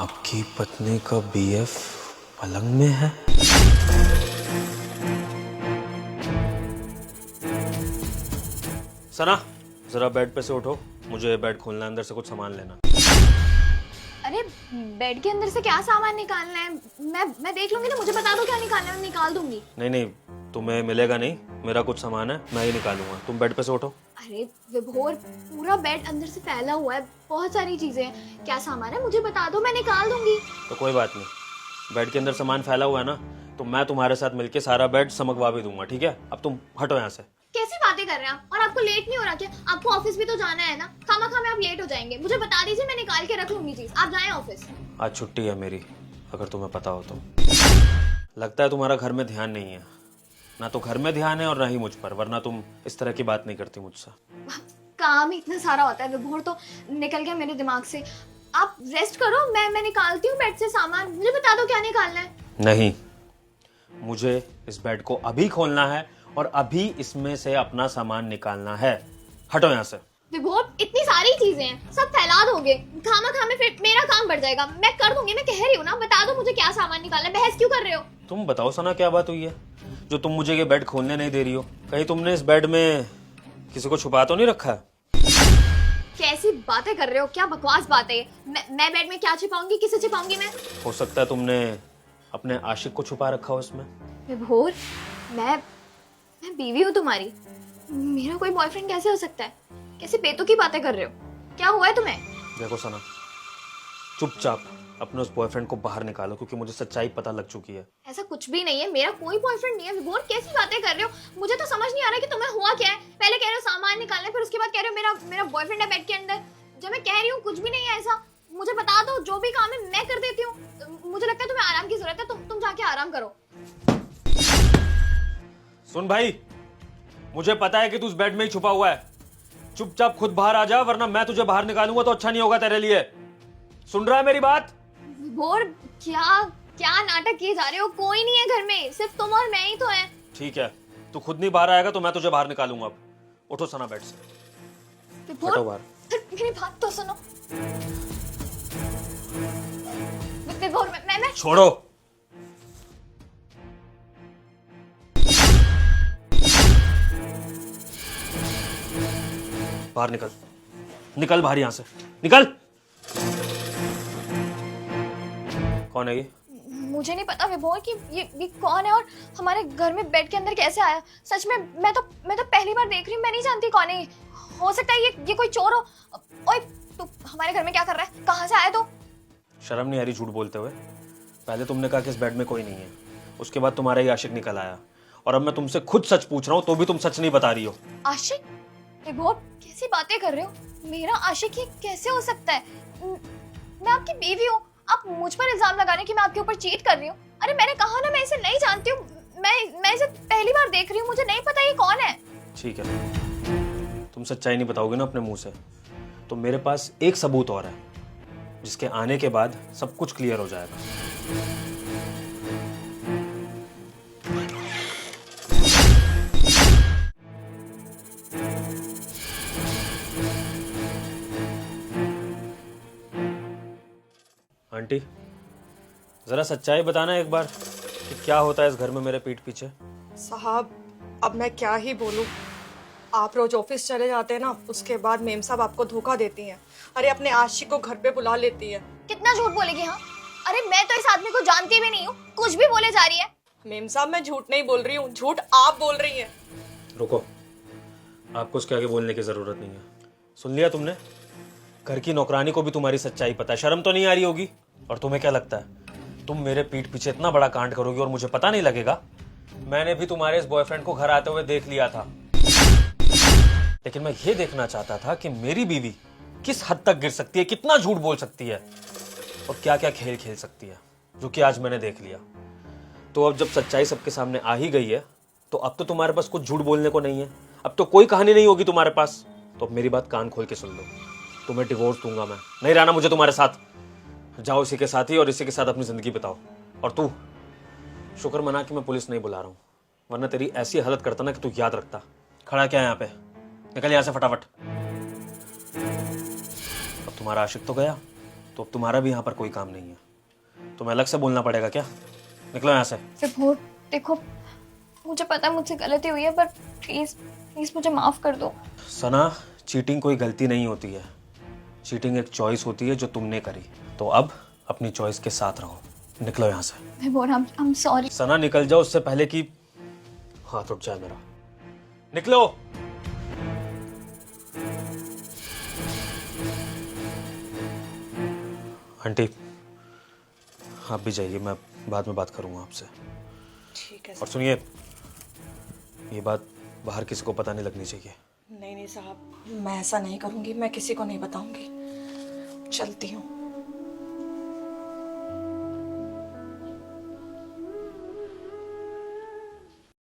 आपकी पत्नी का बीएफ पलंग में है? सना, जरा बेड पे से उठो, मुझे बेड खोलना है, अंदर से कुछ सामान लेना। अरे बेड के अंदर से क्या सामान निकालना है? मैं देख लूंगी ना, मुझे बता दो क्या निकालना है, मैं निकाल दूंगी। नहीं, तुम्हें मिलेगा नहीं, मेरा कुछ सामान है, मैं ही निकालूंगा। तुम बेड पे से उठो। अरे विभोर, पूरा बेड अंदर से फैला हुआ है, बहुत सारी चीजें हैं, क्या सामान है मुझे बता दो, मैं निकाल दूंगी। तो कोई बात नहीं, बेड के अंदर सामान फैला हुआ है ना, तो मैं तुम्हारे साथ मिलके सारा बेड समकवा भी दूंगा, ठीक है? अब तुम हटो यहाँ से। कैसी बातें कर रहे हैं आप? और आपको लेट नहीं हो रहा क्या? आपको ऑफिस भी तो जाना है ना, खामा में आप लेट हो जाएंगे। मुझे बता दीजिए, मैं निकाल के रख लूंगी चीज, आप जाएं ऑफिस। आज छुट्टी है मेरी, अगर तुम्हें पता हो तो। लगता है तुम्हारा घर में ध्यान नहीं है, ना तो घर में ध्यान है और ना ही मुझ पर, वरना तुम इस तरह की बात नहीं करती मुझसे। काम ही इतना सारा होता है विभोर, तो निकल गया मेरे दिमाग से। आप रेस्ट करो, मैं निकालती हूँ बेड से सामान, मुझे बता दो क्या निकालना है। नहीं, मुझे इस बेड को अभी खोलना है और अभी इसमें से अपना सामान निकालना है। हटो यहाँ से। विभोर, इतनी सारी चीजें हैं, सब फैला दोगे, खामा में फिर मेरा काम बढ़ जाएगा। मैं कर दूंगी, मैं कह रही हूँ ना, बता दो मुझे क्या सामान निकालना है, बहस क्यों कर रहे हो? तुम बताओ सना, क्या बात हुई है जो तुम मुझे ये बेड खोलने नहीं दे रही हो? कहीं तुमने इस बेड में किसी को छुपा तो नहीं रखा है? कैसी बातें कर रहे हो, क्या बकवास बात है? मैं बेड में क्या छिपाऊंगी, किसे छिपाऊंगी मैं? हो सकता है तुमने अपने आशिक को छुपा रखा हो इसमें। विभोर, मैं बीवी हूँ तुम्हारी, मेरा कोई बॉयफ्रेंड कैसे हो सकता है? कैसे बेतुकी बातें कर रहे हो? क्या हुआ है तुम्हें? देखो सना, चुपचाप अपने उस बॉयफ्रेंड को बाहर निकालो, क्योंकि मुझे सच्चाई पता लग चुकी है। ऐसा कुछ भी नहीं है, मेरा कोई बॉयफ्रेंड नहीं है। विभोर, कैसी बातें कर रहे हो? मुझे तो समझ नहीं आ रहा कि तुम्हें हुआ क्या है। पहले कह रहे हो सामान निकालना, फिर उसके बाद कह रहे हो मेरा बॉयफ्रेंड है बेड के अंदर। जब मैं कह रही हूँ कुछ भी नहीं है ऐसा, मुझे बता दो, जो भी काम है मैं कर देती हूँ। मुझे लगता है तुम्हें आराम की जरूरत है, तुम जाके आराम करो। सुन भाई, मुझे पता है कि तू उस बेड में ही छुपा हुआ है। चुपचाप खुद बाहर आ जा, वरना मैं तुझे बाहर निकालूंगा तो अच्छा नहीं होगा तेरे लिए। सुन रहा है मेरी बात? विभोर, क्या नाटक किए जा रहे हो? कोई नहीं है घर में, सिर्फ तुम और मैं ही तो हैं। ठीक है, तू खुद नहीं बाहर आएगा तो मैं तुझे बाहर निकालूंगा। अब उठो सना बेड से। विभोर, हटो बाहर। मेरी बात तो सुनो। विभोर, मैं छोड़ो। बाहर निकल, निकल बाहर, यहां से निकल। कौन है ये? मुझे नहीं पता विभोर कि ये कौन है और हमारे घर में बेड के अंदर कैसे आया। सच में मैं तो पहली बार देख रही हूँ, मैं नहीं जानती कौन है ये। हो सकता है ये कोई चोर हो। ओए, तू हमारे घर में क्या कर रहा है? कहाँ से आया तू? शर्म नहीं आ रही झूठ बोलते हुए? पहले तुमने कहा कि इस बेड में कोई नहीं है, उसके बाद तुम्हारा ही आशिक निकल आया, और अब मैं तुमसे खुद सच पूछ रहा हूँ तो भी तुम सच नहीं बता रही हो। आशिक? विभोर, कैसी बातें कर रहे हो? मेरा आशिक ये कैसे हो सकता है? मैं आपकी बीवी हूँ, आप मुझ पर इल्जाम लगा रहे हैं कि मैं आपके ऊपर चीट कर रही हूँ। अरे मैंने कहा ना, मैं इसे नहीं जानती हूँ, मैं इसे पहली बार देख रही हूँ, मुझे नहीं पता ये कौन है। ठीक है, तुम सच्चाई नहीं बताओगे ना अपने मुंह से, तो मेरे पास एक सबूत और है, जिसके आने के बाद सब कुछ क्लियर हो जाएगा। आंटी, जरा सच्चाई बताना एक बार कि क्या होता है इस घर में मेरे पीठ पीछे। साहब, अब मैं क्या ही बोलूं। आप रोज ऑफिस चले जाते हैं ना, उसके बाद मेम साहब आपको धोखा देती हैं। अरे अपने आशिक को घर पे बुला लेती है। कितना झूठ बोलेगी? हाँ, अरे मैं तो इस आदमी को जानती भी नहीं हूँ, कुछ भी बोले जा रही है। मेम साहब, मैं झूठ नहीं बोल रही हूँ, झूठ आप बोल रही हैं। रुको, आपको उसके आगे बोलने की जरूरत नहीं है। सुन लिया तुमने? घर की नौकरानी को भी तुम्हारी सच्चाई पता है, शर्म तो नहीं आ रही होगी? और तुम्हें क्या लगता है तुम मेरे पीठ पीछे इतना बड़ा कांड करोगी और मुझे पता नहीं लगेगा? मैंने भी तुम्हारे इस बॉयफ्रेंड को घर आते हुए देख लिया था, लेकिन मैं ये देखना चाहता था कि मेरी बीवी किस हद तक गिर सकती है, कितना झूठ बोल सकती है और क्या क्या खेल खेल सकती है, जो कि आज मैंने देख लिया। तो अब जब सच्चाई सबके सामने आ ही गई है, तो अब तो तुम्हारे पास कुछ झूठ बोलने को नहीं है, अब तो कोई कहानी नहीं होगी तुम्हारे पास। तो अब मेरी बात कान खोल के सुन लो, तुम्हें डिवोर्स दूंगा मैं, नहीं रहना मुझे तुम्हारे साथ। जाओ इसी के साथ ही और इसी के साथ अपनी जिंदगी बिताओ। और तू शुक्र मना कि मैं पुलिस नहीं बुला रहा हूं, वरना तेरी ऐसी हालत करता ना कि तू याद रखता। खड़ा क्या है यहाँ पे? निकल यहाँ से फटाफट। अब तुम्हारा आशिक तो गया, तो अब तुम्हारा भी यहाँ पर कोई काम नहीं है। तुम्हें अलग से बोलना पड़ेगा क्या? निकलो यहाँ से। विभोर देखो, मुझे पता है मुझसे गलती हुई है, पर प्लीज प्लीज मुझे माफ कर दो। सना, चीटिंग कोई गलती नहीं होती है। चीटिंग एक चॉइस होती है जो तुमने करी। तो अब अपनी चॉइस के साथ रहो। निकलो यहाँ से। विभोर आई एम सॉरी। सना निकल जाओ उससे पहले कि हाथ उठ जाए मेरा। निकलो। आंटी आप भी जाइए, मैं बाद में बात करूंगा आपसे। ठीक है और सुनिए, ये बात बाहर किसी को पता नहीं लगनी चाहिए। नहीं नहीं साहब, मैं ऐसा नहीं करूंगी, मैं किसी को नहीं बताऊंगी। चलती हूँ।